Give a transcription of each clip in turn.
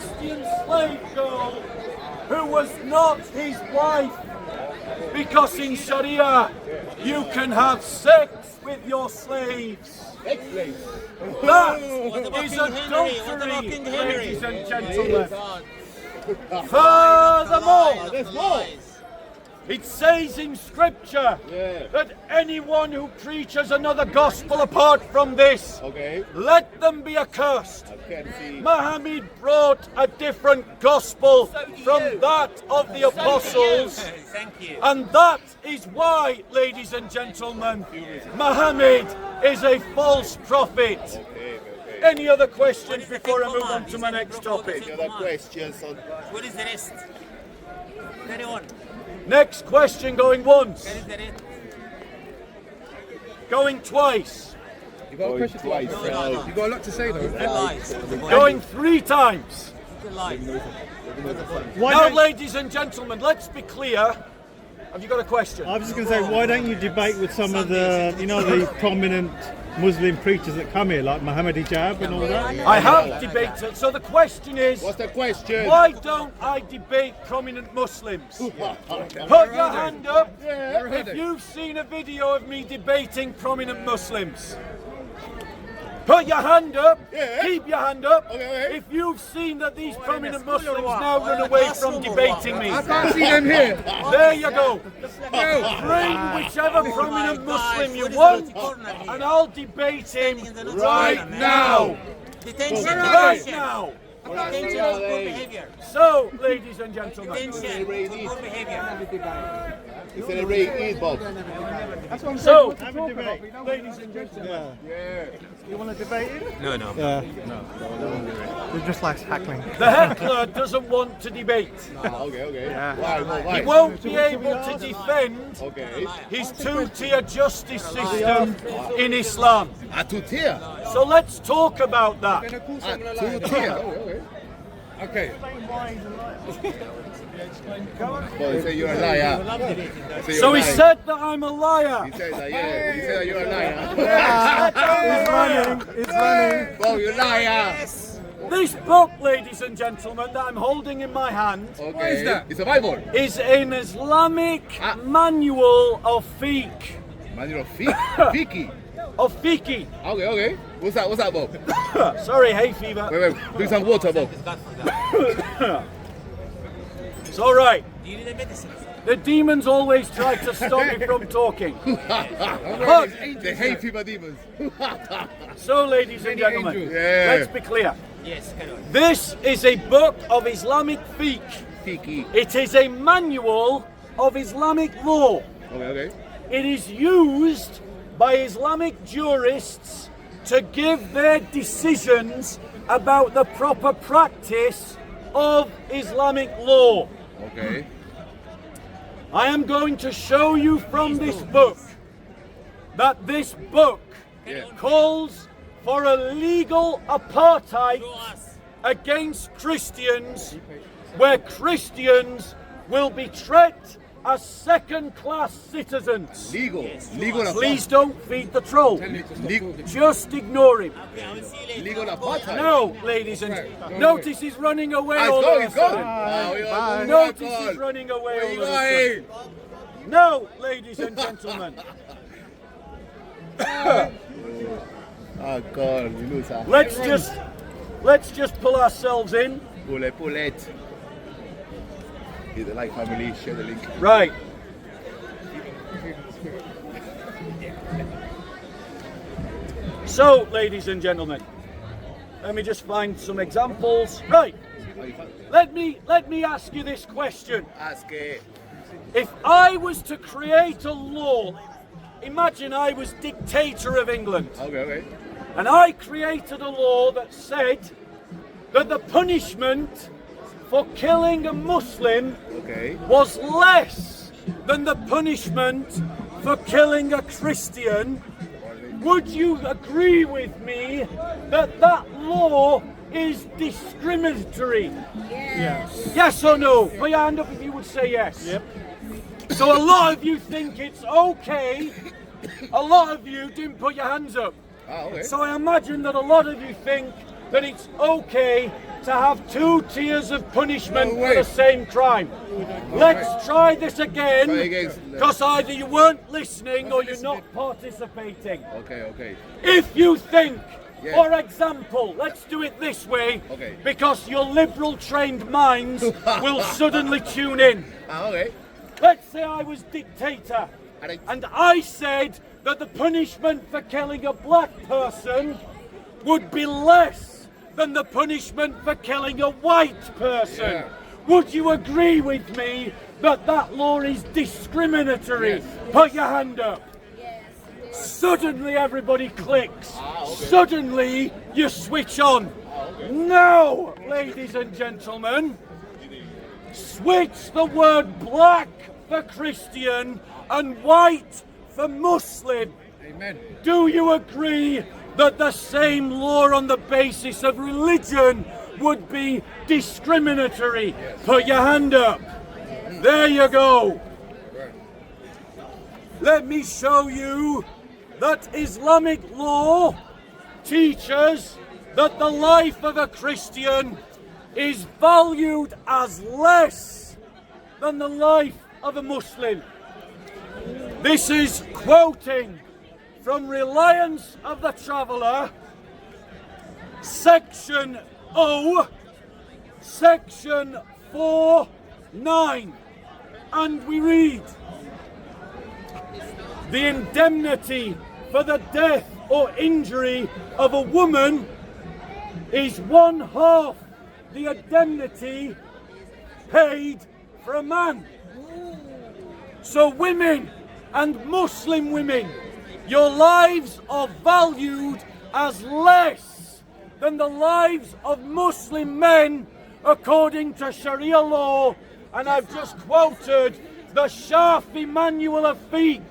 Christian slave girl who was not his wife. Because in Sharia, you can have sex with your slaves. That is adultery, ladies and gentlemen. Furthermore, There's more. it says in scripture that anyone who preaches another gospel apart from this, let them be accursed. Muhammad brought a different gospel from that of the apostles. And that is why, ladies and gentlemen, Muhammad is a false prophet. Any other questions before I move on to my next topic? Any other questions? What is the rest? Carry on. Next question going once. What is the rest? Going twice. You got a question Twice. You got a lot to say though. Lies. Going 3 times. Lies. Now, ladies and gentlemen, let's be clear. Have you got a question? I was just going to say, why don't you debate with some of the, you know, the prominent Muslim preachers that come here, like Muhammad Hijab and all that? I have debated. So the question is, What's the question? why don't I debate prominent Muslims? Put your hand up if you've seen a video of me debating prominent Muslims. Put your hand up. Keep your hand up. If you've seen that these prominent Muslims now run away from debating me. I can't see them here. There you go. Bring whichever prominent Muslim you want, and I'll debate him right now. Detention. Right now. Detention of poor behavior. So, ladies and gentlemen, Detention of poor behavior. It's an array Bob. so, Have a debate. ladies and gentlemen, You want to debate it? No. It just likes hackling. the heckler doesn't want to debate. Okay. Why? He won't be able to defend Okay. his two-tier justice system in Islam. A two-tier. So let's talk about that. Two-tier. Okay. Well, you say you're a liar. So he said that I'm a liar. He said that, He said that you're a liar. It's running. Well, you're a liar. This book, ladies and gentlemen, that I'm holding in my hand Okay. What is that? It's a Bible. is an Islamic manual of fiqh. Manual of Fiki. Of fiqh. Okay. What's that, Bob? Sorry, hay fever. Wait. Bring some water, Bob. It's all right. Do you need a medicine? The demons always try to stop me from talking. The hay fever demons. So, ladies and gentlemen, Yeah. let's be clear. Yes, carry on. This is a book of Islamic fiqh. Fiki. It is a manual of Islamic law. Okay. It is used by Islamic jurists to give their decisions about the proper practice of Islamic law. Okay. I am going to show you from this book that this book calls for a legal apartheid against Christians, where Christians will be treated as second-class citizens. Legal. Please don't feed the troll. Just ignore him. Legal apartheid. No, ladies and gentlemen. Notice he's running away all of a It's going. sudden. Notice he's running away all of a sudden. No, ladies and gentlemen. Oh God, we lose her. Let's just pull ourselves in. Pull it. Hit the like family, share the link. Right. So, ladies and gentlemen, let me just find some examples. Right. Let me ask you this question. Ask it. If I was to create a law, imagine I was dictator of England, Okay. and I created a law that said that the punishment for killing a Muslim Okay. was less than the punishment for killing a Christian. Would you agree with me that that law is discriminatory? Yes. Yes or no? Put your hand up if you would say yes. Yep. So a lot of you think it's okay. A lot of you didn't put your hands up. Okay. So I imagine that a lot of you think that it's okay to have 2 tiers of punishment for the same crime. Let's try this again, because either you weren't listening or you're not participating. Okay. If you think, for example, let's do it this way, because your liberal trained minds will suddenly tune in. Okay. Let's say I was dictator, and I said that the punishment for killing a black person would be less than the punishment for killing a white person. Yeah. Would you agree with me that that law is discriminatory? Put your hand up. Suddenly everybody clicks. Suddenly you switch on. Now, ladies and gentlemen, switch the word black for Christian and white for Muslim. Amen. Do you agree that the same law on the basis of religion would be discriminatory? Put your hand up. There you go. Let me show you that Islamic law teaches that the life of a Christian is valued as less than the life of a Muslim. This is quoting from Reliance of the Traveller, Section O, Section 4(9), and we read, the indemnity for the death or injury of a woman is 1/2 the indemnity paid for a man. So women and Muslim women, your lives are valued as less than the lives of Muslim men according to Sharia law. And I've just quoted the Shafi Manual of Fiqh.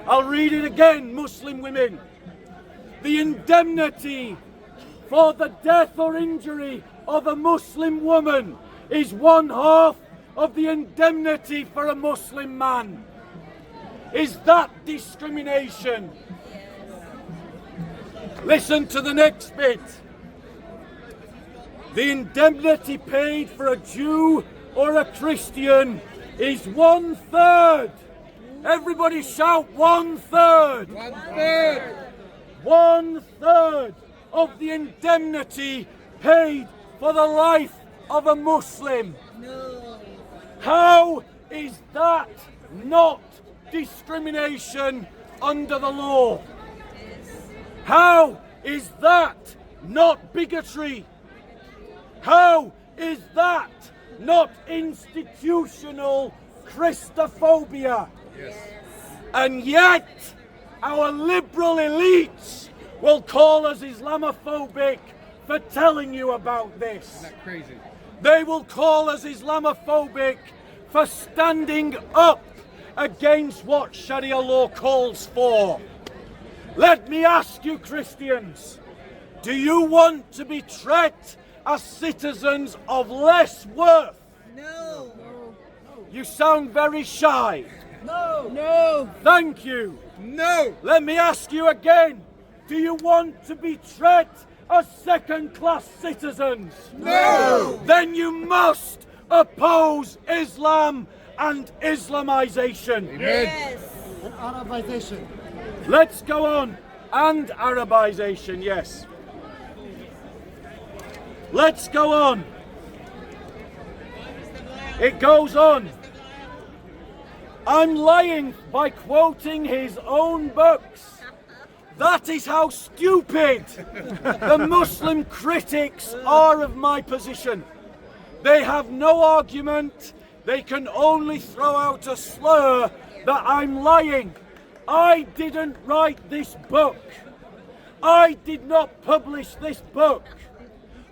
I'll read it again, Muslim women. The indemnity for the death or injury of a Muslim woman is 1/2 of the indemnity for a Muslim man. Is that discrimination? Listen to the next bit. The indemnity paid for a Jew or a Christian is 1/3. Everybody shout 1/3. 1/3. 1/3 of the indemnity paid for the life of a Muslim. No. How is that not discrimination under the law? How is that not bigotry? How is that not institutional Christophobia? And yet, our liberal elites will call us Islamophobic for telling you about this. Isn't that crazy? They will call us Islamophobic for standing up against what Sharia law calls for. Let me ask you, Christians, do you want to be treated as citizens of less worth? No. You sound very shy. No. No. Thank you. No. Let me ask you again. Do you want to be treated as second-class citizens? No. Then you must oppose Islam and Islamization. Amen. Yes. Arabisation. Let's go on. And Arabisation, yes. Let's go on. It goes on. I'm lying by quoting his own books. That is how stupid the Muslim critics are of my position. They have no argument. They can only throw out a slur that I'm lying. I didn't write this book. I did not publish this book.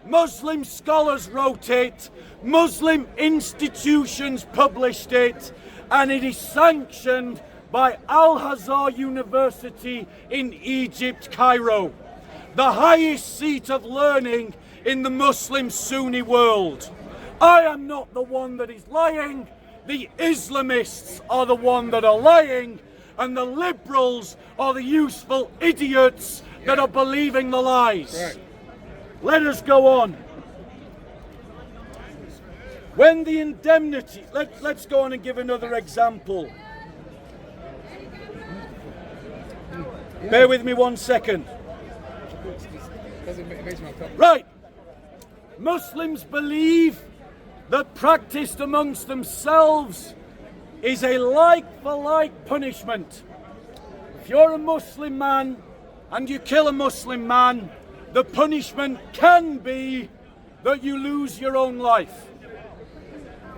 Muslim scholars wrote it, Muslim institutions published it, and it is sanctioned by Al-Azhar University in Egypt, Cairo, the highest seat of learning in the Muslim Sunni world. I am not the one that is lying. The Islamists are the one that are lying, and the liberals are the useful idiots that are believing the lies. Right. Let us go on. When the indemnity, let's go on and give another example. Bear with me 1 second. Right. Muslims believe that practiced amongst themselves is a like-for-like punishment. If you're a Muslim man and you kill a Muslim man, the punishment can be that you lose your own life.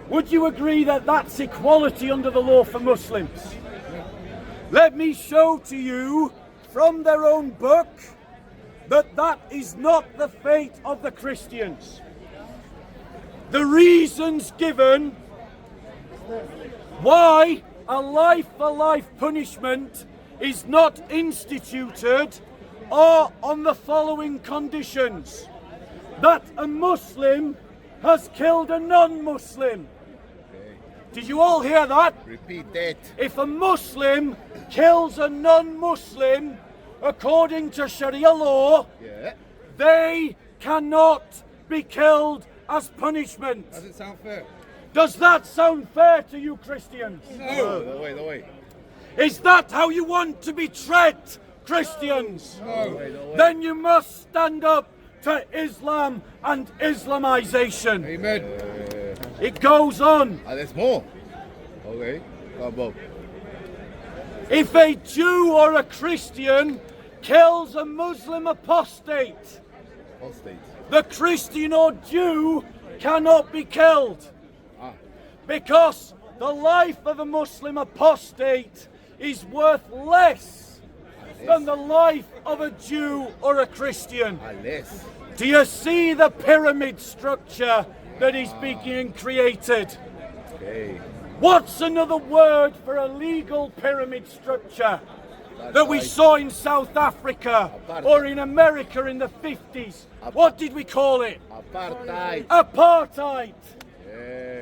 Would you agree that that's equality under the law for Muslims? Let me show to you from their own book that that is not the fate of the Christians. The reasons given why a life-for-life punishment is not instituted are on the following conditions: that a Muslim has killed a non-Muslim. Did you all hear that? Repeat that. If a Muslim kills a non-Muslim, according to Sharia law, they cannot be killed as punishment. Does it sound fair? Does that sound fair to you Christians? No. No way. Is that how you want to be treated, Christians? No. Then you must stand up to Islam and Islamization. Amen. It goes on. There's more. Okay. Come on. If a Jew or a Christian kills a Muslim apostate, the Christian or Jew cannot be killed, because the life of a Muslim apostate is worth less than the life of a Jew or a Christian. Do you see the pyramid structure that is being created? What's another word for a legal pyramid structure that we saw in South Africa or in America in the 50s? What did we call it? Apartheid. Apartheid.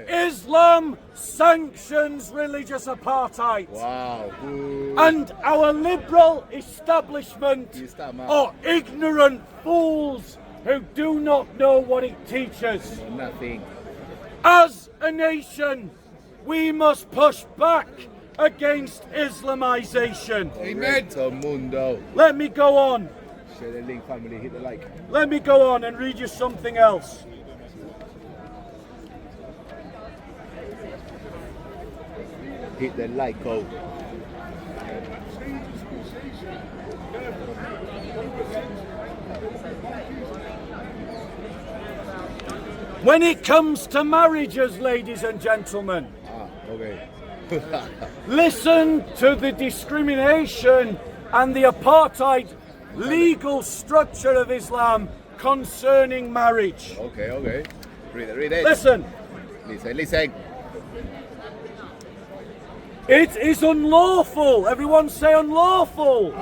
Islam sanctions religious apartheid. Wow. Good. And our liberal establishment are ignorant fools who do not know what it teaches. Nothing. As a nation, we must push back against Islamization. Amen. Mundo. Let me go on. Share the link, family. Hit the like. Let me go on and read you something else. Hit the like, oh. When it comes to marriages, ladies and gentlemen, Okay. listen to the discrimination and the apartheid legal structure of Islam concerning marriage. Okay. Read it. Listen. Listen. It is unlawful. Everyone say unlawful.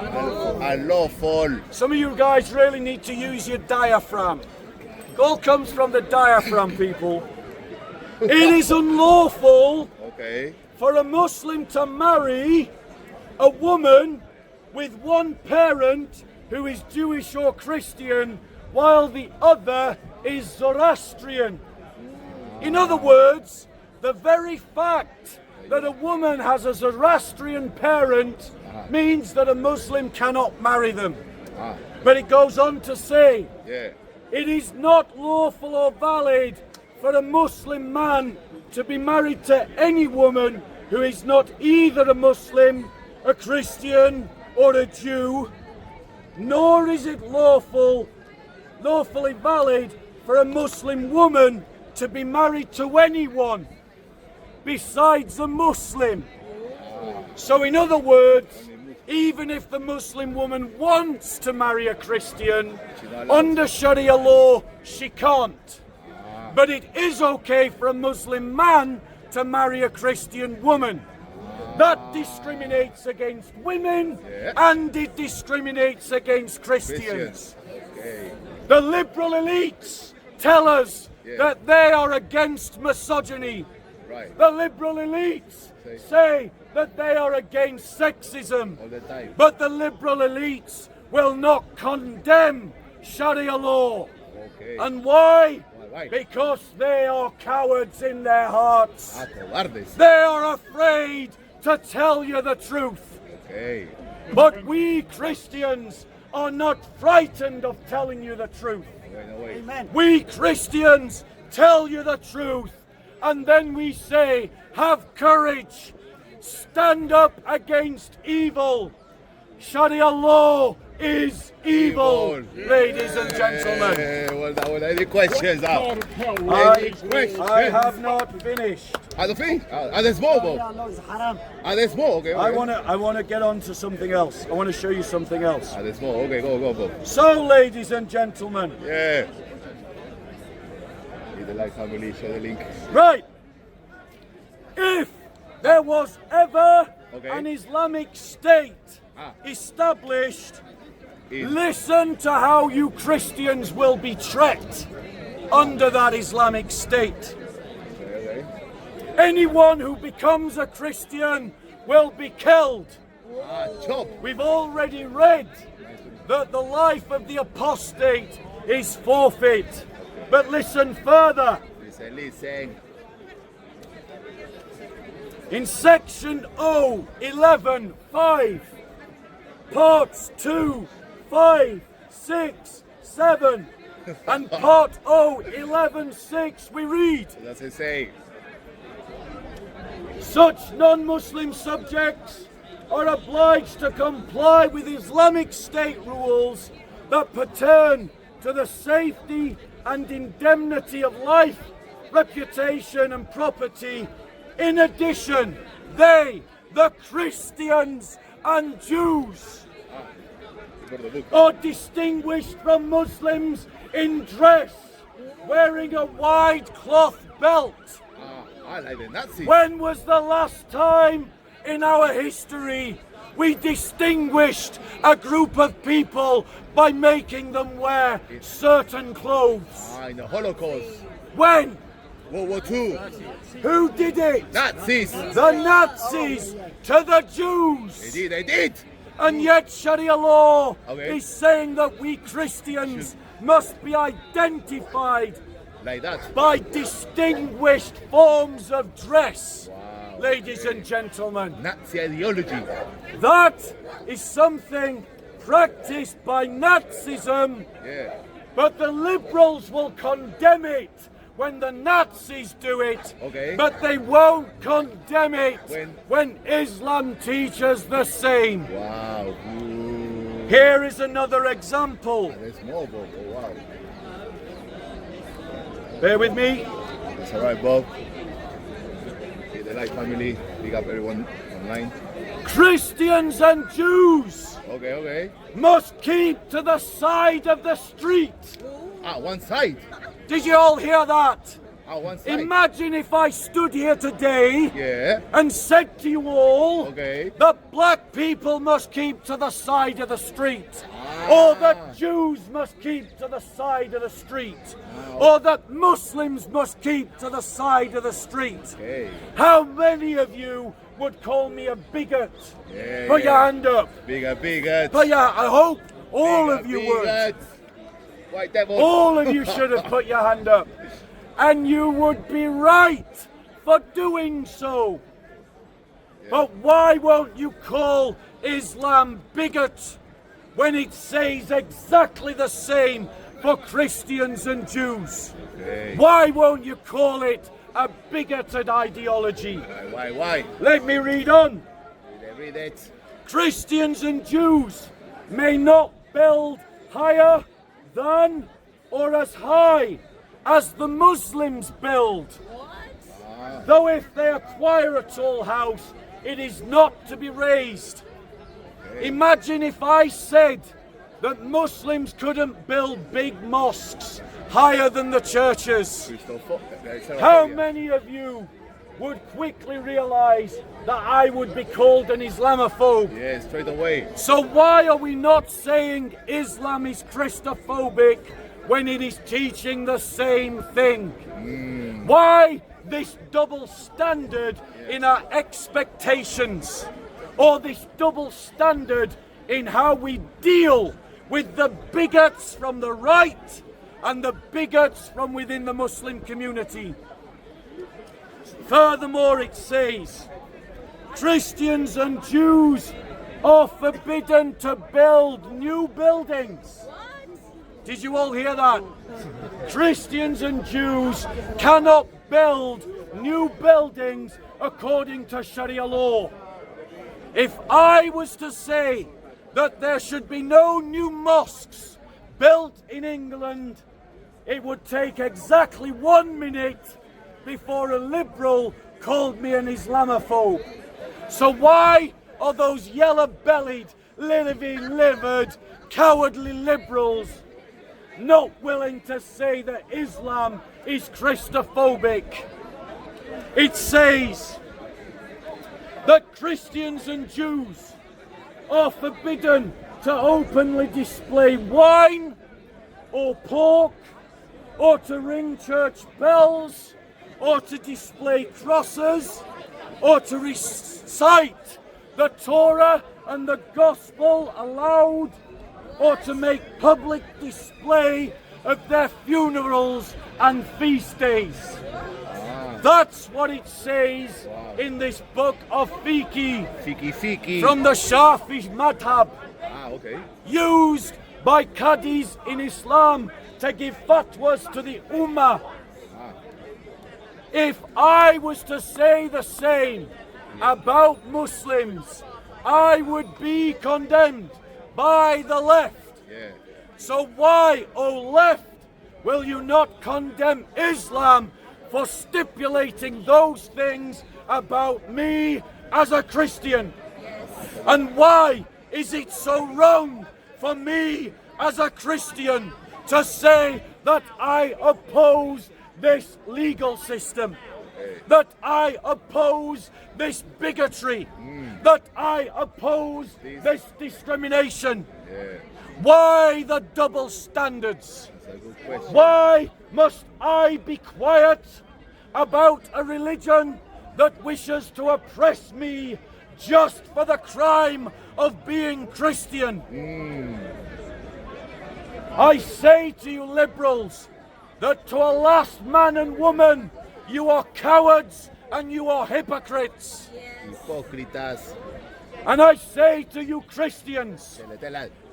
Unlawful. Some of you guys really need to use your diaphragm. It all comes from the diaphragm, people. It is unlawful for a Muslim to marry a woman with one parent who is Jewish or Christian, while the other is Zoroastrian. In other words, the very fact that a woman has a Zoroastrian parent means that a Muslim cannot marry them. But it goes on to say, it is not lawful or valid for a Muslim man to be married to any woman who is not either a Muslim, a Christian, or a Jew, nor is it lawfully valid for a Muslim woman to be married to anyone besides a Muslim. So in other words, even if the Muslim woman wants to marry a Christian, under Sharia law, she can't. But it is okay for a Muslim man to marry a Christian woman. That discriminates against women and it discriminates against Christians. The liberal elites tell us that they are against misogyny. The liberal elites say that they are against sexism. But the liberal elites will not condemn Sharia law. And why? Why? Because they are cowards in their hearts. Ah, cobardes. They are afraid to tell you the truth. Okay. But we Christians are not frightened of telling you the truth. Bueno, wait. Amen. We Christians tell you the truth, and then we say, have courage, stand up against evil. Sharia law is evil, ladies and gentlemen. Well, any questions now? Any questions? I have not finished. The thing? There's more, Bob. Sharia law is haram. There's more. Okay. I want to get on to something else. I want to show you something else. There's more. Okay, go, Bob. So, ladies and gentlemen, Yeah. Hit the like, family, share the link. right, if there was ever Okay. an Islamic state established, listen to how you Christians will be treated under that Islamic state. Okay. Anyone who becomes a Christian will be killed. Chop. We've already read that the life of the apostate is forfeit. But listen further. Listen. In section O 11.5, parts 2, 5, 6, 7, and part O 11.6, we read, That's it say. such non-Muslim subjects are obliged to comply with Islamic state rules that pertain to the safety and indemnity of life, reputation and property. In addition, they, the Christians and Jews, Go to the book. are distinguished from Muslims in dress, wearing a wide cloth belt. I like the Nazis. When was the last time in our history we distinguished a group of people by making them wear certain clothes? In the Holocaust. When? World War II. Who did it? Nazis. The Nazis to the Jews. They did. And yet Sharia law Okay. is saying that we Christians must be identified Like that. by distinguished forms of dress. Wow. Ladies and gentlemen, Nazi ideology. that is something practiced by Nazism, Yeah. but the liberals will condemn it when the Nazis do it, Okay. but they won't condemn it When? when Islam teaches the same. Wow. Ooh. Here is another example. There's more, Bob. Oh, wow. Bear with me. That's alright, Bob. Hit the like, family. Big up everyone online. Christians and Jews Okay. must keep to the side of the street. One side. Did you all hear that? One side. Imagine if I stood here today Yeah. and said to you all Okay. that black people must keep to the side of the street, or that Jews must keep to the side of the street, or that Muslims must keep to the side of the street. Okay. How many of you would call me a bigot? Yeah, Put your yeah. hand up. Bigger. But yeah, I hope all of you would. White devil. All of you should have put your hand up. And you would be right for doing so. But why won't you call Islam bigot when it says exactly the same for Christians and Jews? Okay. Why won't you call it a bigoted ideology? Why? Let me read on. Read it. Christians and Jews may not build higher than or as high as the Muslims build. Though if they acquire a tall house, it is not to be raised. Imagine if I said that Muslims couldn't build big mosques higher than the churches. How many of you would quickly realize that I would be called an Islamophobe? Yeah, straight away. So why are we not saying Islam is Christophobic when it is teaching the same thing? Why this double standard in our expectations, or this double standard in how we deal with the bigots from the right and the bigots from within the Muslim community. Furthermore, it says, Christians and Jews are forbidden to build new buildings. Did you all hear that? Christians and Jews cannot build new buildings according to Sharia law. If I was to say that there should be no new mosques built in England, it would take exactly 1 minute before a liberal called me an Islamophobe. So why are those yellow-bellied, living-livered, cowardly liberals not willing to say that Islam is Christophobic? It says that Christians and Jews are forbidden to openly display wine or pork, or to ring church bells, or to display crosses, or to recite the Torah and the Gospel aloud, or to make public display of their funerals and feast days. That's what it says in this book of fiqh from the Shafi'i madhab, used by Qadis in Islam to give fatwas to the Ummah. If I was to say the same about Muslims, I would be condemned by the left. So why, O left, will you not condemn Islam for stipulating those things about me as a Christian? And why is it so wrong for me as a Christian to say that I oppose this legal system, that I oppose this bigotry, that I oppose this discrimination? Why the double standards? Why must I be quiet about a religion that wishes to oppress me just for the crime of being Christian? I say to you liberals that to a last man and woman, you are cowards and you are hypocrites. Hipócritas. And I say to you Christians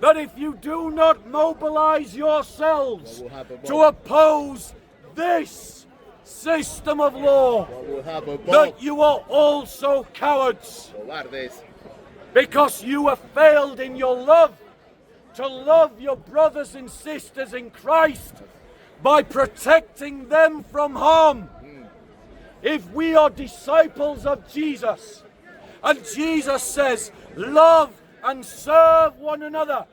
that if you do not mobilize yourselves to oppose this system of law, that you are also cowards, because you have failed in your love to love your brothers and sisters in Christ by protecting them from harm. If we are disciples of Jesus, and Jesus says, love and serve one another,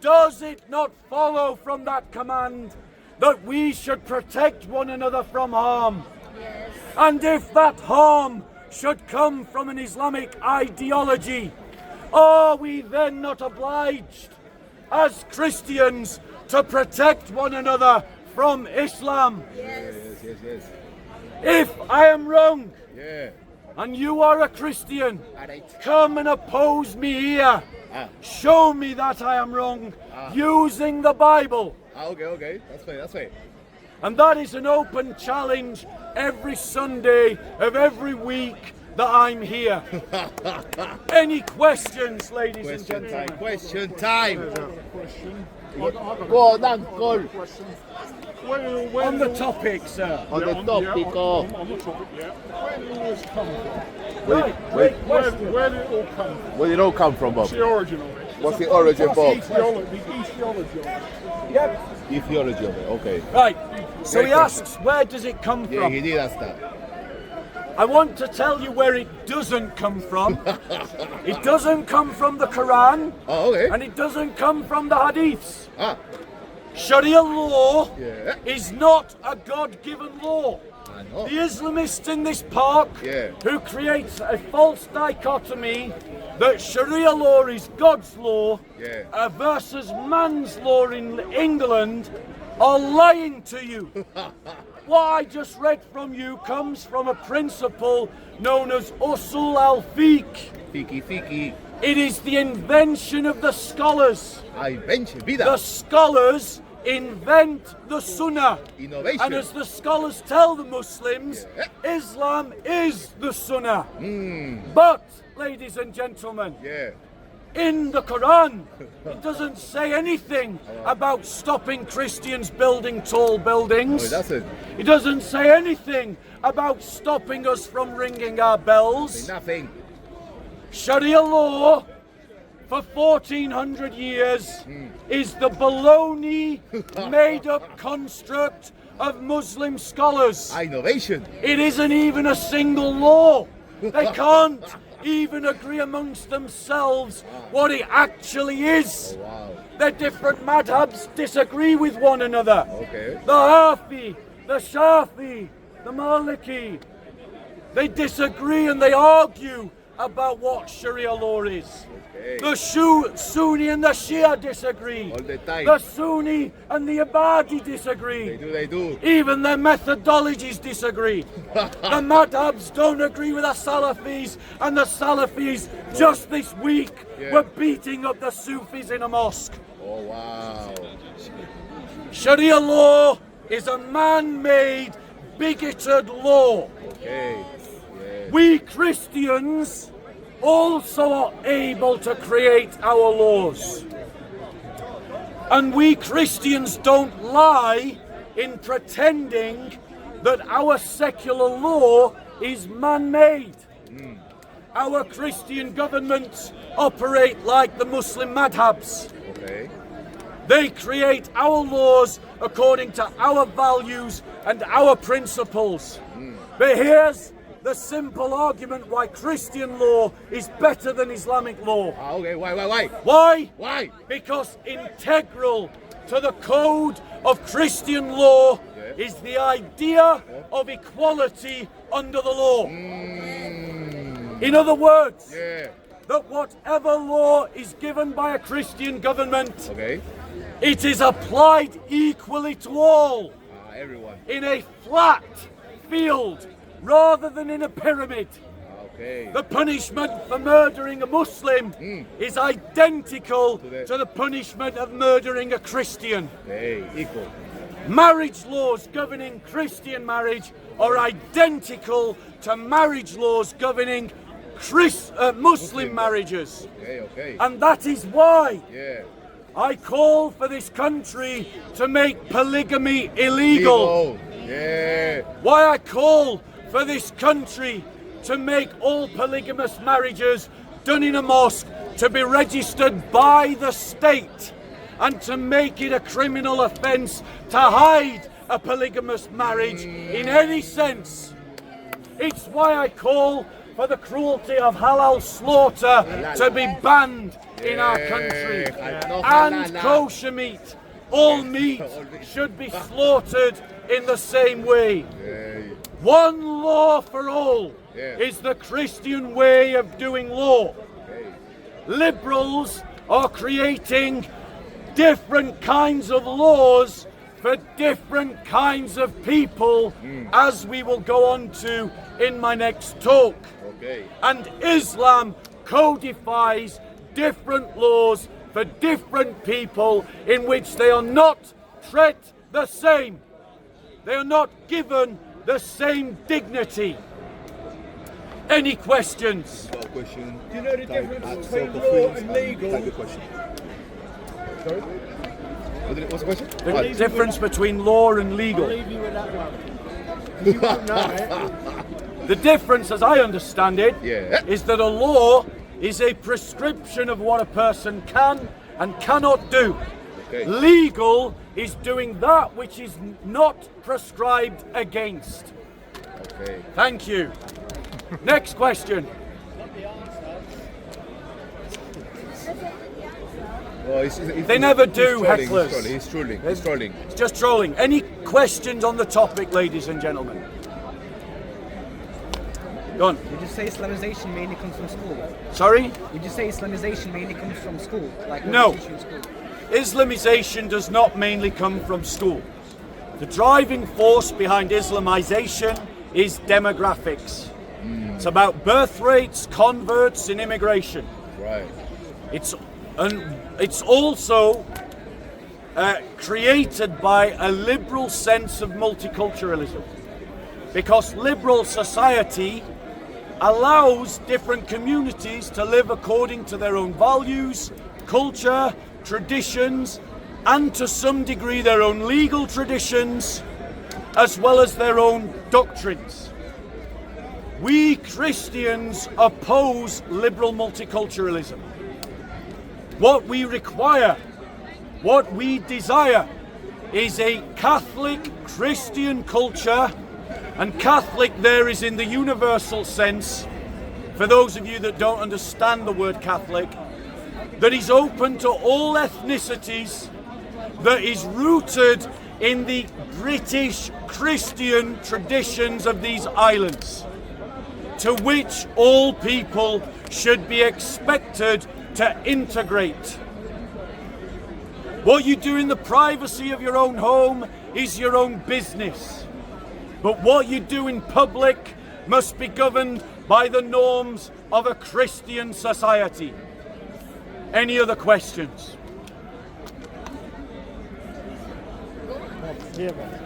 does it not follow from that command that we should protect one another from harm? Yes. And if that harm should come from an Islamic ideology, are we then not obliged as Christians to protect one another from Islam? Yes. If I am wrong, and you are a Christian, come and oppose me here. Show me that I am wrong using the Bible. Okay. That's fine. And that is an open challenge every Sunday of every week that I'm here. Any questions, ladies and gentlemen? Question time. Go on, Uncle. On the topic, sir. On the topic. On the topic, yeah. Where did all this come from? Where did it all come from? Where did it all come from, Bob? What's the origin of it? What's the origin, Bob? The etiology of it. Yep. The theology of it, okay. Right. So he asks, where does it come Yeah, from? he did ask that. I want to tell you where it doesn't come from. It doesn't come from the Quran. Oh, okay. And it doesn't come from the Hadiths. Sharia law is not a God-given law. The Islamists in this park who creates a false dichotomy that Sharia law is God's law versus man's law in England are lying to you. What I just read from you comes from a principle known as Usul al-Fiqh. It is the invention of the scholars. The scholars invent the Sunnah. Innovation. And as the scholars tell the Muslims, Islam is the Sunnah. But, ladies and gentlemen, in the Quran, it doesn't say anything about stopping Christians building tall buildings. No, it doesn't. It doesn't say anything about stopping us from ringing our bells. Nothing. Sharia law for 1400 years is the baloney made up construct of Muslim scholars. Innovation. It isn't even a single law. They can't even agree amongst themselves what it actually is. The different madhabs disagree with one another. The Hafi, the Shafi, the Maliki, they disagree and they argue about what Sharia law is. The Sunni and the Shia disagree. All the time. The Sunni and the Ibadi disagree. They do. Even their methodologies disagree. The madhabs don't agree with the Salafis, and the Salafis just this week were beating up the Sufis in a mosque. Oh, wow. Sharia law is a man-made, bigoted law. We Christians also are able to create our laws. And we Christians don't lie in pretending that our secular law is man-made. Our Christian governments operate like the Muslim madhabs. They create our laws according to our values and our principles. But here's the simple argument why Christian law is better than Islamic law. Why? Why? Because integral to the code of Christian law is the idea of equality under the law. In other words, that whatever law is given by a Christian government, it is applied equally to all, Everyone. in a flat field rather than in a pyramid. The punishment for murdering a Muslim is identical to the punishment of murdering a Christian. Equal. Marriage laws governing Christian marriage are identical to marriage laws governing Muslim marriages. And that is why I call for this country to make polygamy illegal. Why I call for this country to make all polygamous marriages done in a mosque to be registered by the state, and to make it a criminal offence to hide a polygamous marriage in any sense. It's why I call for the cruelty of halal slaughter to be banned in our country, and kosher meat. All meat should be slaughtered in the same way. One law for all is the Christian way of doing law. Liberals are creating different kinds of laws for different kinds of people, as we will go on to in my next talk. And Islam codifies different laws for different people in which they are not treated the same. They are not given the same dignity. Any questions? Question. Do you know the difference between law and legal? Sorry? What's the question? The difference between law and legal. I'll leave you with that one. 'Cause you won't know it. The difference, as I understand it, is that a law is a prescription of what a person can and cannot do. Legal is doing that which is not prescribed against. Thank you. Next question. They never do, hecklers. He's trolling. He's trolling. It's just trolling. Any questions on the topic, ladies and gentlemen? Go on. Would you say Islamization mainly comes from school? Sorry? Would you say Islamization mainly comes from school? Like No. what you teach in school? Islamization does not mainly come from school. The driving force behind Islamization is demographics. It's about birth rates, converts, and immigration. Right. It's also created by a liberal sense of multiculturalism. Because liberal society allows different communities to live according to their own values, culture, traditions, and to some degree their own legal traditions, as well as their own doctrines. We Christians oppose liberal multiculturalism. What we require, what we desire, is a Catholic Christian culture, and Catholic there is in the universal sense, for those of you that don't understand the word Catholic, that is open to all ethnicities, that is rooted in the British Christian traditions of these islands, to which all people should be expected to integrate. What you do in the privacy of your own home is your own business. But what you do in public must be governed by the norms of a Christian society. Any other questions? Yeah, man.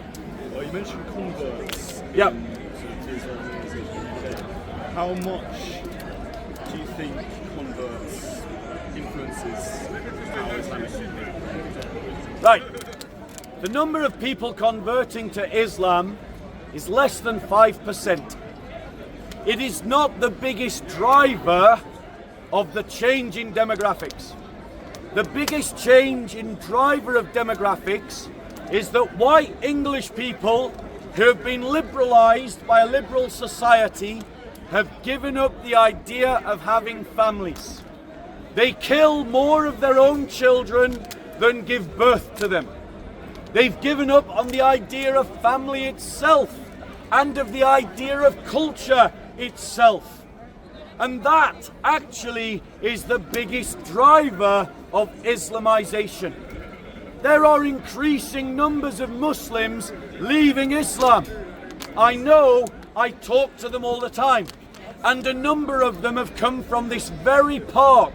Well, you mentioned converts. Yep. To Islamisation. How much do you think converts influences how Islamist people? Right. The number of people converting to Islam is less than 5%. It is not the biggest driver of the change in demographics. The biggest change in driver of demographics is that white English people who have been liberalised by a liberal society have given up the idea of having families. They kill more of their own children than give birth to them. They've given up on the idea of family itself and of the idea of culture itself. And that actually is the biggest driver of Islamisation. There are increasing numbers of Muslims leaving Islam. I know, I talk to them all the time, and a number of them have come from this very park.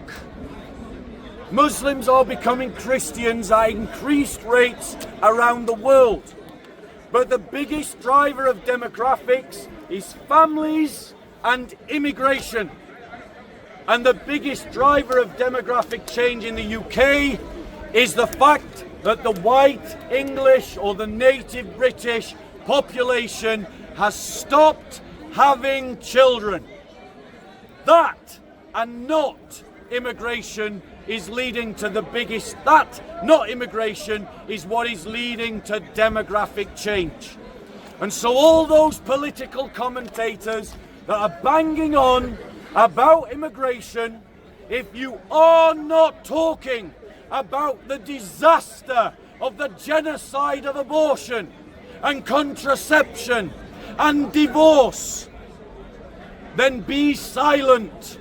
Muslims are becoming Christians at increased rates around the world. But the biggest driver of demographics is families and immigration. And the biggest driver of demographic change in the UK is the fact that the white English or the native British population has stopped having children. That and not immigration is leading to the biggest, not immigration, is what is leading to demographic change. And so all those political commentators that are banging on about immigration, if you are not talking about the disaster of the genocide of abortion and contraception and divorce, then be silent,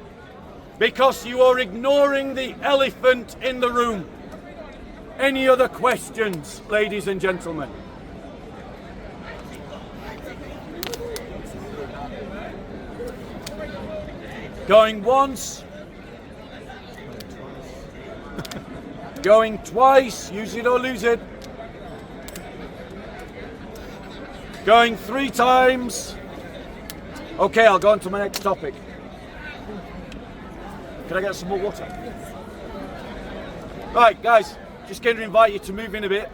because you are ignoring the elephant in the room. Any other questions, ladies and gentlemen? Going once. Going twice, use it or lose it. Going 3 times. Okay, I'll go on to my next topic. Can I get some more water? Right, guys, just going to invite you to move in a bit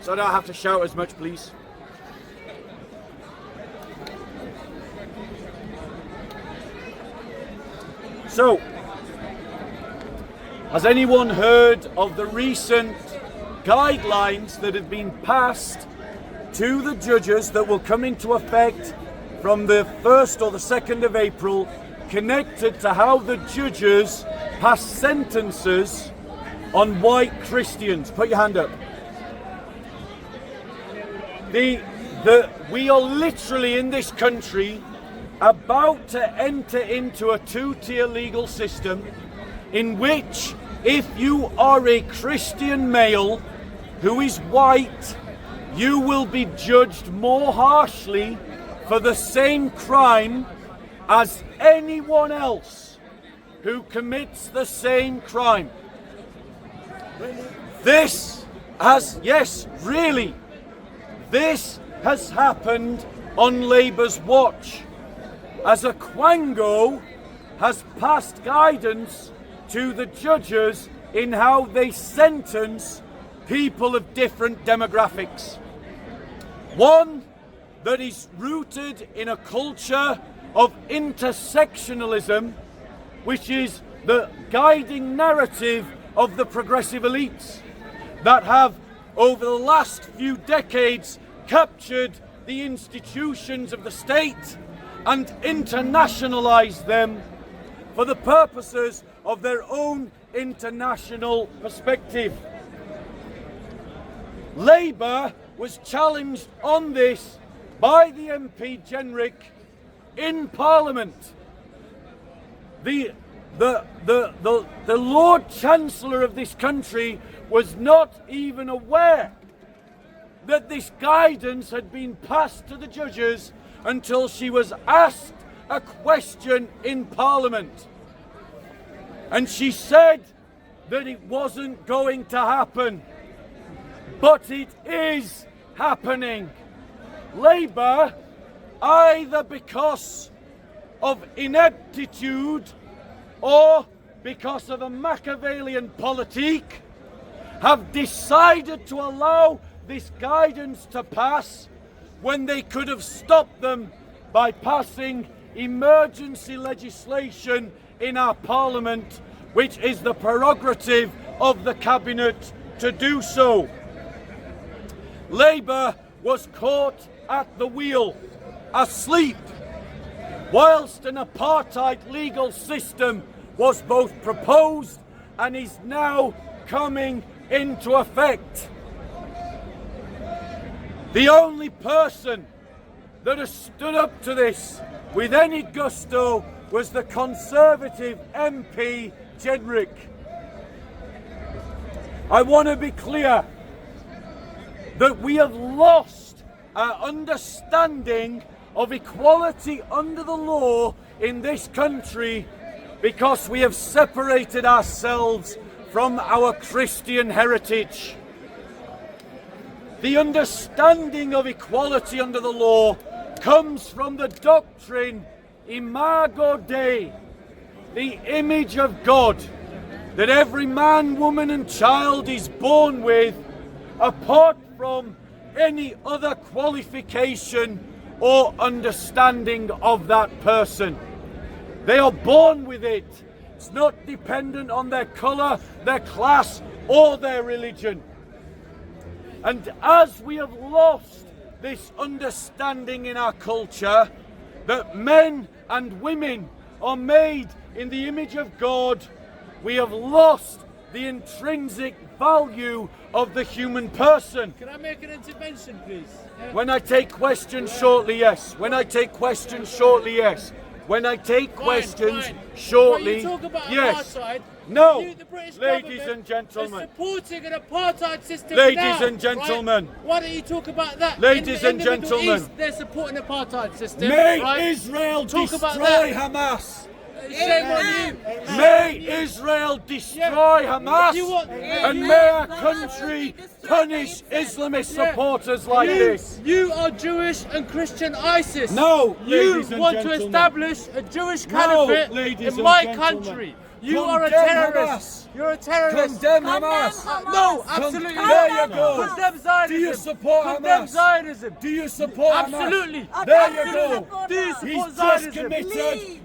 so I don't have to shout as much, please. So, has anyone heard of the recent guidelines that have been passed to the judges that will come into effect from the 1st or the 2nd of April, connected to how the judges pass sentences on white Christians? Put your hand up. We are literally in this country about to enter into a 2-tier legal system in which, if you are a Christian male who is white, you will be judged more harshly for the same crime as anyone else who commits the same crime. This yes, really, this has happened on Labour's watch, as a quango has passed guidance to the judges in how they sentence people of different demographics. One that is rooted in a culture of intersectionalism, which is the guiding narrative of the progressive elites that have, over the last few decades, captured the institutions of the state and internationalized them for the purposes of their own international perspective. Labour was challenged on this by the MP Jenrick in Parliament. The Lord Chancellor of this country was not even aware that this guidance had been passed to the judges until she was asked a question in Parliament. And she said that it wasn't going to happen. But it is happening. Labour, either because of ineptitude or because of a Machiavellian politique, have decided to allow this guidance to pass when they could have stopped them by passing emergency legislation in our Parliament, which is the prerogative of the Cabinet to do so. Labour was caught at the wheel, asleep, whilst an apartheid legal system was both proposed and is now coming into effect. The only person that has stood up to this with any gusto was the Conservative MP Jenrick. I want to be clear that we have lost our understanding of equality under the law in this country because we have separated ourselves from our Christian heritage. The understanding of equality under the law comes from the doctrine Imago Dei, the image of God, that every man, woman and child is born with, apart from any other qualification or understanding of that person. They are born with it. It's not dependent on their colour, their class or their religion. And as we have lost this understanding in our culture that men and women are made in the image of God, we have lost the intrinsic value of the human person. Can I make an intervention, please? When I take questions shortly, yes. When I take questions shortly, yes. When I take questions shortly, when you talk about yes. apartheid, No, the British ladies government and gentlemen. is supporting an apartheid system Ladies now, and gentlemen. Right? Why don't you talk about that? Ladies in and the Middle gentlemen. East, they're supporting an apartheid system. May right? Israel Talk about destroy that. Hamas. Shame on you. May Israel destroy Hamas, You want- and may our country punish Islamist supporters like this. You are Jewish and Christian ISIS. No, you ladies and want to gentlemen. establish a Jewish No, caliphate ladies in and my gentlemen. country. You are a Condemn terrorist. Hamas. You're a terrorist. Condemn Hamas. No, absolutely There not. you go. Condemn Zionism. Do you support Condemn Hamas? Zionism. Do you support Absolutely. Hamas? There you go. Do you He's support just Zionism? committed Do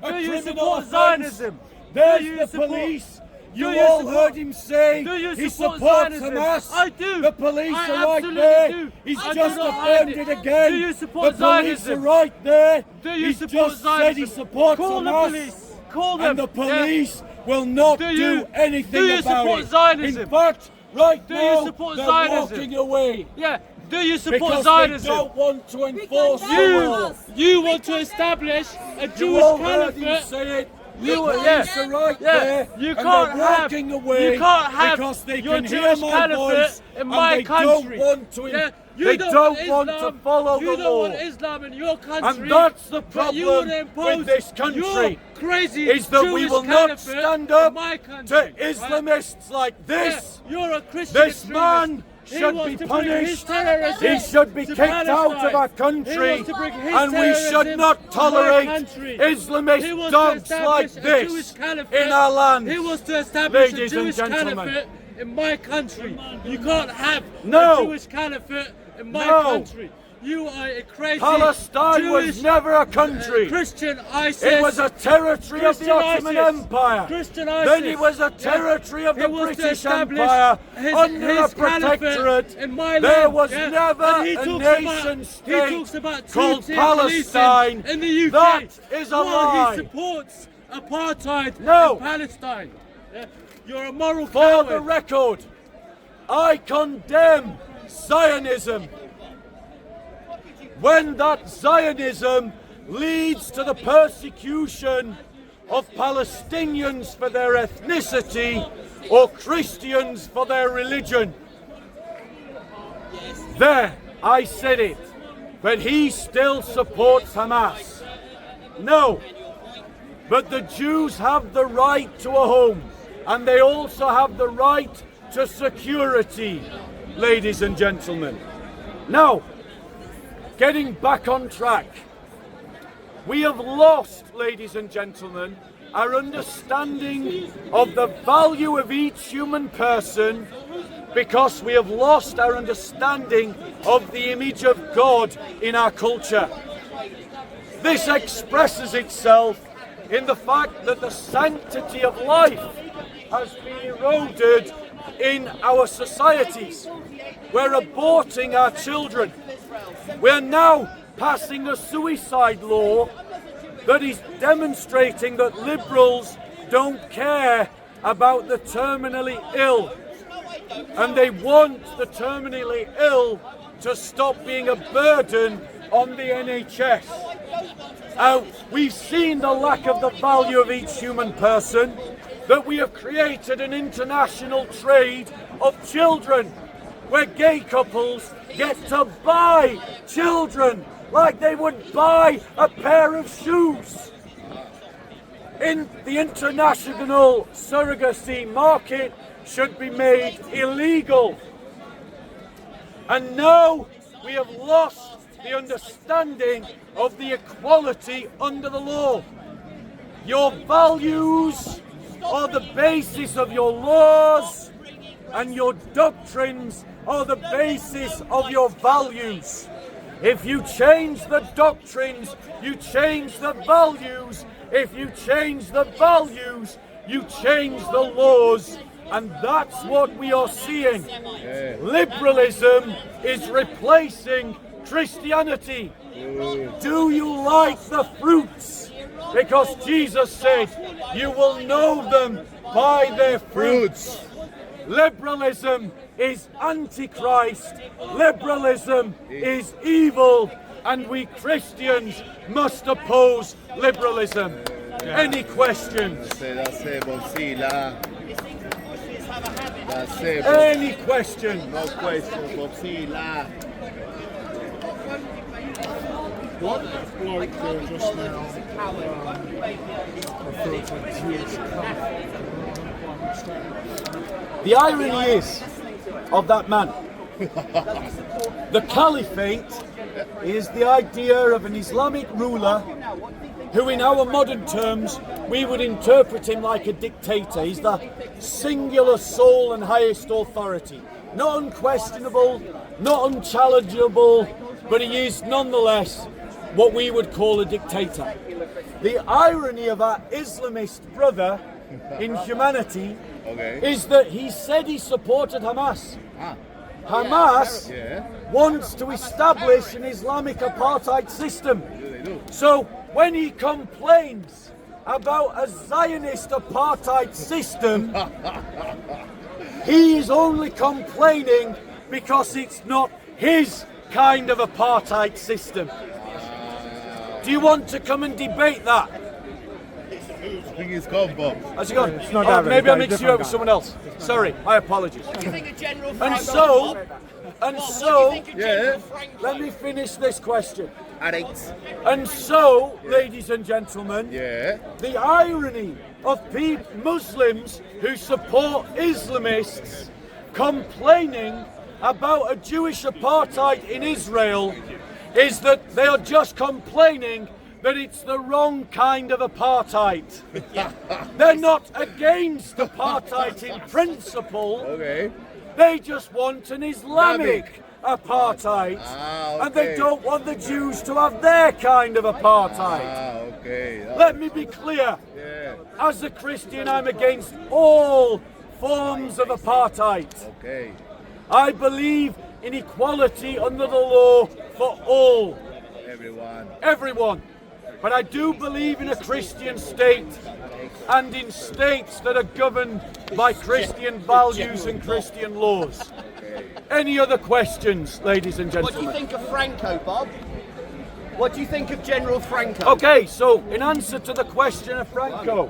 a you criminal support offence. Zionism? There's Do you the support- police. You Do you all support- heard him say Do you he support supports Zionism? Hamas. I do. The police I are right absolutely there. do. He's I just do not affirmed hide it it. again. Do you support the police Zionism? are right there. Do you He's support just Zionism? said he supports Call Hamas. the police. Call them. And the police will not Do do, you- anything do you about support it. Zionism? In fact, right Do now, you support they're Zionism? walking away. Yeah. Do you support Because Zionism? they don't want to enforce the You, law. you want to establish a You Jewish all heard him caliphate. say it. You- The police yeah. are right Yeah. there. You and can't they're have- walking away you can't have because they your can hear Jewish my caliphate voice in and my they country. don't want to. Yeah. You They don't don't want Islam. to follow You the don't law. want Islam in your country. And that's the but you problem want to impose with this country, your crazy is that we Jewish will not caliphate stand in up my to country, right? Islamists like this. Yeah, you're a Christian This extremist. man should wants be to bring his punished. terrorism He should be to kicked out Palestine. of our He country. wants to bring his And we should terrorism not to my tolerate country. He Islamist wants to dogs establish like a this Jewish caliphate. in our land. He wants to establish Ladies a and Jewish gentlemen. caliphate in my country. You can't have No. a Jewish caliphate in my No. country. You are a crazy Palestine Jewish, was never a country. Christian ISIS. It was a territory of the Christian Ottoman ISIS. Empire. Christian Then ISIS. it was a territory of He the wants to British establish Empire his under a caliphate protectorate. in my There land, was yeah? never And he a talks nation He state talks about called two-tier Palestine. policing in the UK. That is a While lie. he supports apartheid No. in Palestine. Yeah? You're a moral For coward. the record, I condemn Zionism when that Zionism leads to the persecution of Palestinians for their ethnicity or Christians for their religion. There, I said it. But he still supports Hamas. No. But the Jews have the right to a home, and they also have the right to security, ladies and gentlemen. Now, getting back on track, we have lost, ladies and gentlemen, our understanding of the value of each human person because we have lost our understanding of the image of God in our culture. This expresses itself in the fact that the sanctity of life has been eroded in our societies. We're aborting our children. We're now passing a suicide law that is demonstrating that liberals don't care about the terminally ill. And they want the terminally ill to stop being a burden on the NHS. We've seen the lack of the value of each human person, that we have created an international trade of children, where gay couples get to buy children like they would buy a pair of shoes. In the international surrogacy market should be made illegal. And now we have lost the understanding of the equality under the law. Your values are the basis of your laws, and your doctrines are the basis of your values. If you change the doctrines, you change the values. If you change the values, you change the laws. And that's what we are seeing. Liberalism is replacing Christianity. Do you like the fruits? Because Jesus said, you will know them by their fruits. Liberalism is antichrist. Liberalism is evil. And we Christians must oppose liberalism. Any questions? Any questions? No questions, Bobsila. What bloke just now referred to a Jewish caliphate? The irony is of that man. The caliphate is the idea of an Islamic ruler who in our modern terms we would interpret him like a dictator. He's the singular sole and highest authority. Not unquestionable, not unchallengeable, but he is nonetheless what we would call a dictator. The irony of our Islamist brother in humanity is that he said he supported Hamas. Hamas wants to establish an Islamic apartheid system. So when he complains about a Zionist apartheid system, he is only complaining because it's not his kind of apartheid system. Do you want to come and debate that? I think it's gone, Bob. How's it going? It's not Oh, that maybe I very mixed you up with someone else. Sorry, my apologies. And so, let me finish this question. And so, ladies and gentlemen, the irony of Muslims who support Islamists complaining about a Jewish apartheid in Israel is that they are just complaining that it's the wrong kind of apartheid. They're not against apartheid in principle. Okay. They just want an Islamic apartheid. Ah, And they okay. don't want the Jews to have their kind of apartheid. Ah, okay. Let me be clear. Yeah. As a Christian, I'm against all forms of apartheid. Okay. I believe in equality under the law for all, everyone. But I do believe in a Christian state and in states that are governed by Christian values and Christian laws. Any other questions, ladies and What do you gentlemen? think of Franco, Bob? What do you think of General Franco? Okay, so in answer to the question of Franco.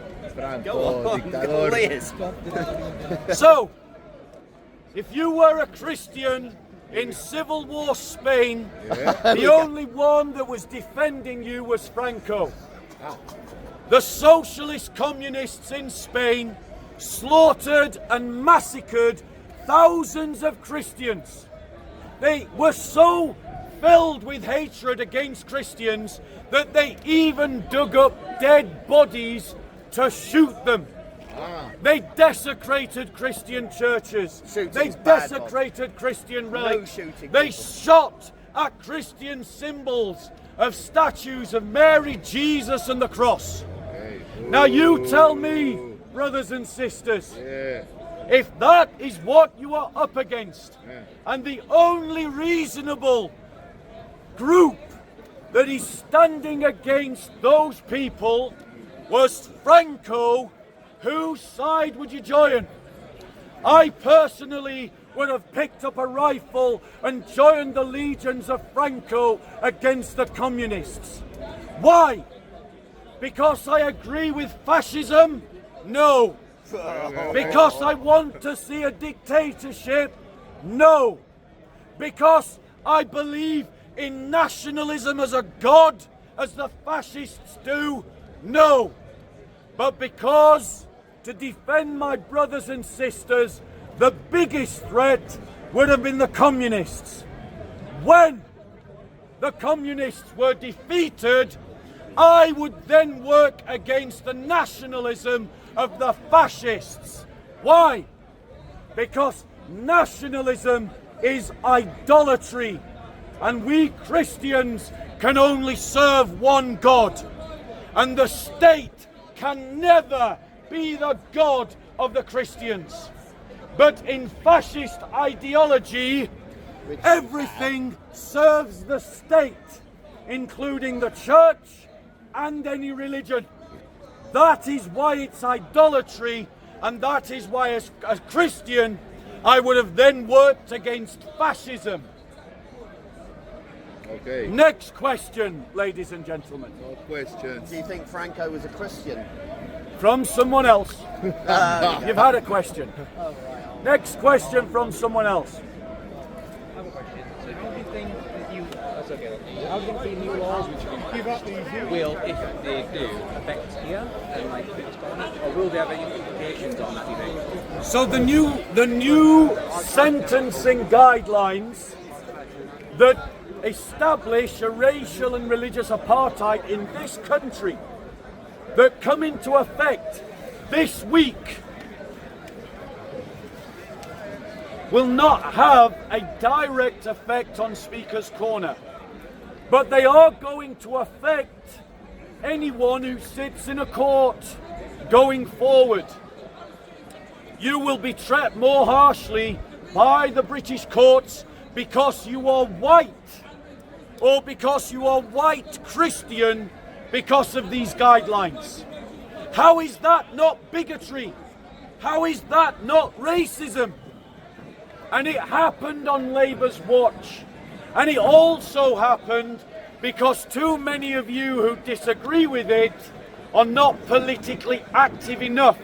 Go on, Liz. So, if you were a Christian in Civil War Spain, the only one that was defending you was Franco. The socialist communists in Spain slaughtered and massacred thousands of Christians. They were so filled with hatred against Christians that they even dug up dead bodies to shoot them. They desecrated Christian churches. They desecrated Christian relics. They shot at Christian symbols of statues of Mary, Jesus and the cross. Now you tell me, brothers and sisters, if that is what you are up against, and the only reasonable group that is standing against those people was Franco, whose side would you join? I personally would have picked up a rifle and joined the legions of Franco against the communists. Why? Because I agree with fascism? No. Because I want to see a dictatorship? No. Because I believe in nationalism as a god, as the fascists do? No. But because to defend my brothers and sisters, the biggest threat would have been the communists. When the communists were defeated, I would then work against the nationalism of the fascists. Why? Because nationalism is idolatry, and we Christians can only serve one God, and the state can never be the God of the Christians. But in fascist ideology, everything serves the state, including the church and any religion. That is why it's idolatry, and that is why as a Christian, I would have then worked against fascism. Okay. Next question, ladies and gentlemen. No questions. Do you think Franco was a Christian? From someone else. You've had a question. Next question from someone else. I have a question. So how do you think that you... That's okay. How do you think the new laws will, if they do, affect here and like Scotland? Or will they have any implications on that, do you think? So the new sentencing guidelines that establish a racial and religious apartheid in this country that come into effect this week will not have a direct effect on Speaker's Corner, but they are going to affect anyone who sits in a court going forward. You will be treated more harshly by the British courts because you are white, or because you are white Christian because of these guidelines. How is that not bigotry? How is that not racism? And it happened on Labour's watch. And it also happened because too many of you who disagree with it are not politically active enough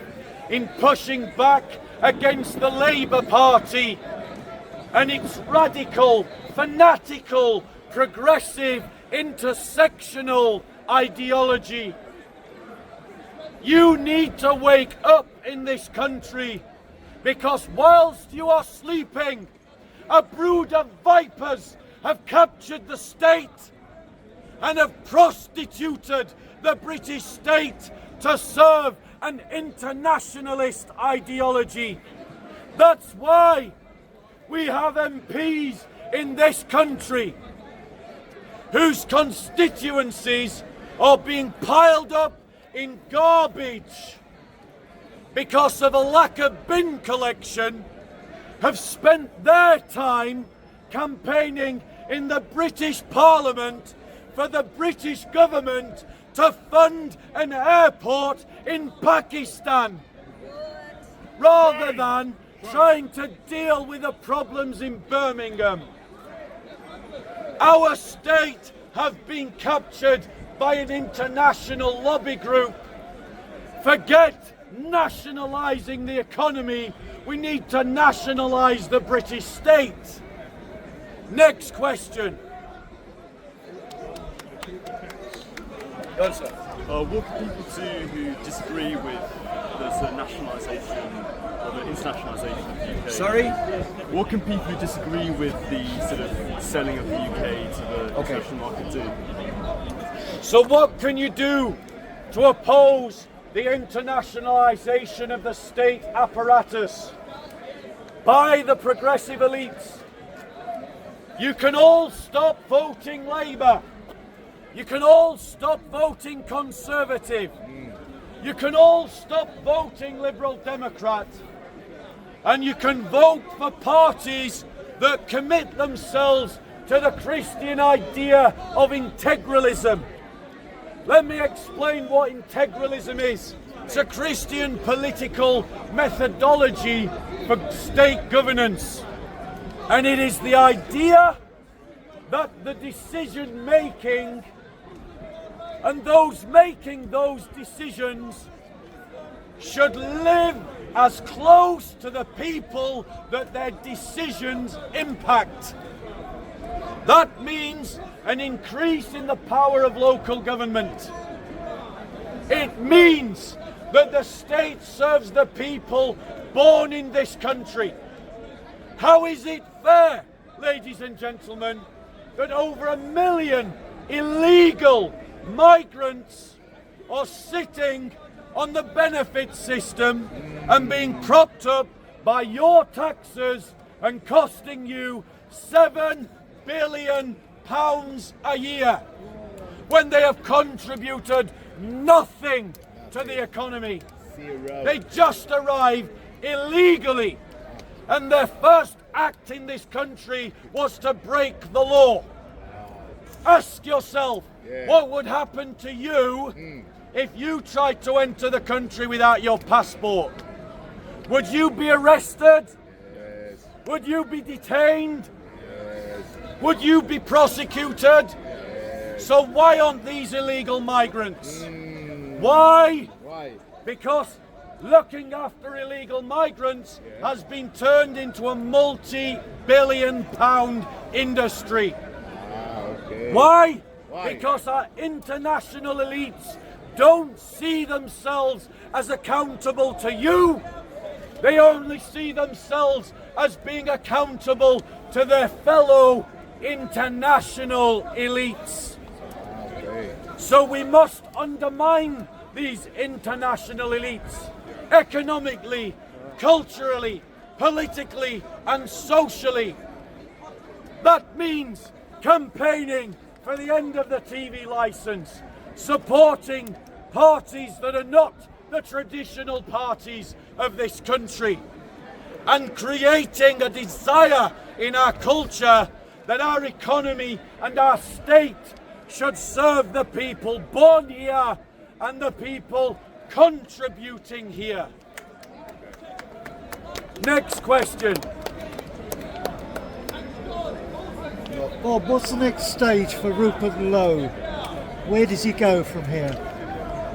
in pushing back against the Labour Party and its radical, fanatical, progressive, intersectional ideology. You need to wake up in this country, because whilst you are sleeping, a brood of vipers have captured the state and have prostituted the British state to serve an internationalist ideology. That's why we have MPs in this country whose constituencies are being piled up in garbage because of a lack of bin collection, have spent their time campaigning in the British Parliament for the British government to fund an airport in Pakistan, rather than trying to deal with the problems in Birmingham. Our state have been captured by an international lobby group. Forget nationalising the economy, we need to nationalise the British state. Next question. What can people do who disagree with the sort of nationalisation or the internationalisation of the UK? Sorry? What can people who disagree with the sort of selling of the UK to the international market do? So what can you do to oppose the internationalisation of the state apparatus by the progressive elites? You can all stop voting Labour. You can all stop voting Conservative. You can all stop voting Liberal Democrat. And you can vote for parties that commit themselves to the Christian idea of integralism. Let me explain what integralism is. It's a Christian political methodology for state governance. And it is the idea that the decision making and those making those decisions should live as close to the people that their decisions impact. That means an increase in the power of local government. It means that the state serves the people born in this country. How is it fair, ladies and gentlemen, that over 1 million illegal migrants are sitting on the benefit system and being propped up by your taxes and costing you £7 billion a year, when they have contributed nothing to the economy? They just arrived illegally, and their first act in this country was to break the law. Ask yourself, what would happen to you if you tried to enter the country without your passport? Would you be arrested? Yes. Would you be detained? Yes. Would you be prosecuted? Yes. So why aren't these illegal migrants? Why? Why? Because looking after illegal migrants has been turned into a multi-billion-pound industry. Okay. Why? Why? Because our international elites don't see themselves as accountable to you. They only see themselves as being accountable to their fellow international elites. Okay. So we must undermine these international elites economically, culturally, politically, and socially. That means campaigning for the end of the TV license, supporting parties that are not the traditional parties of this country, and creating a desire in our culture that our economy and our state should serve the people born here and the people contributing here. Next question. Bob, what's the next stage for Rupert Lowe? Where does he go from here?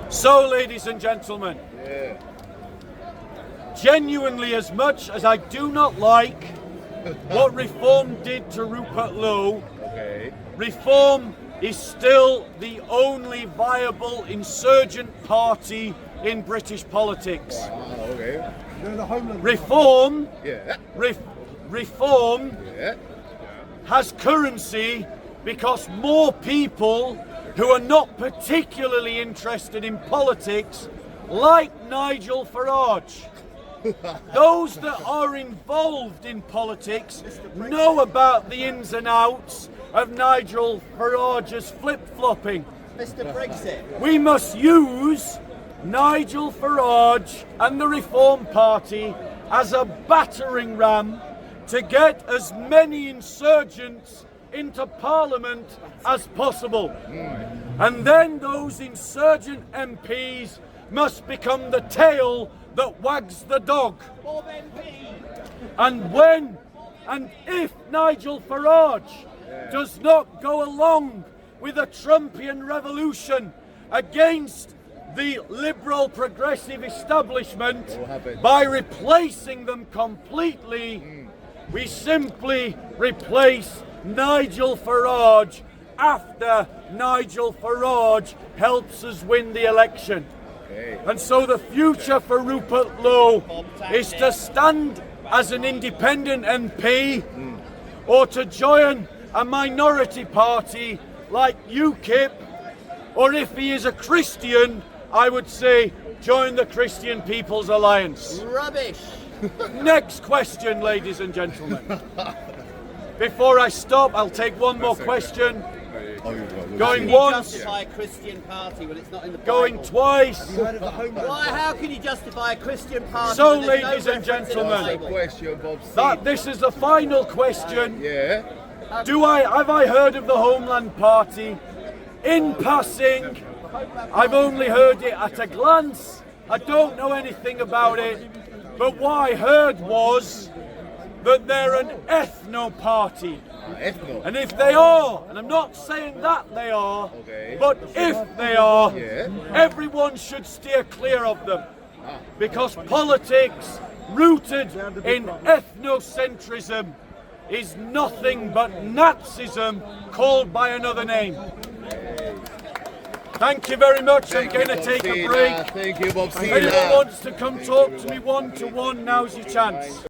So, ladies and gentlemen, Yeah. genuinely, as much as I do not like what Reform did to Rupert Lowe, Okay. Reform is still the only viable insurgent party in British politics. Okay. Reform, Yeah. reform has currency because more people who are not particularly interested in politics, like Nigel Farage, those that are involved in politics know about the ins and outs of Nigel Farage's flip-flopping. Mr. Brexit. We must use Nigel Farage and the Reform Party as a battering ram to get as many insurgents into Parliament as possible. And then those insurgent MPs must become the tail that wags the dog. And when and if Nigel Farage does not go along with a Trumpian revolution against the liberal progressive establishment by replacing them completely, we simply replace Nigel Farage after Nigel Farage helps us win the election. And so the future for Rupert Lowe is to stand as an independent MP or to join a minority party like UKIP, or if he is a Christian, I would say join the Christian People's Alliance. Rubbish. Next question, ladies and gentlemen. Before I stop, I'll take one more question. Going once, justify a Christian party when it's not in the going Bible? twice. Why? How can you justify a Christian party? So, when there's ladies no and reference in the gentlemen, Bible? this is the final question. Have I heard of the Homeland Party? In passing, I've only heard it at a glance. I don't know anything about it. But what I heard was that they're an ethno-party. And if they are, and I'm not saying that they are, but if they are, everyone should steer clear of them. Because politics rooted in ethnocentrism is nothing but Nazism called by another name. Thank you very much. I'm going to take a break. Thank you, Bob If anyone wants to come talk to me one-to-one, now's your chance.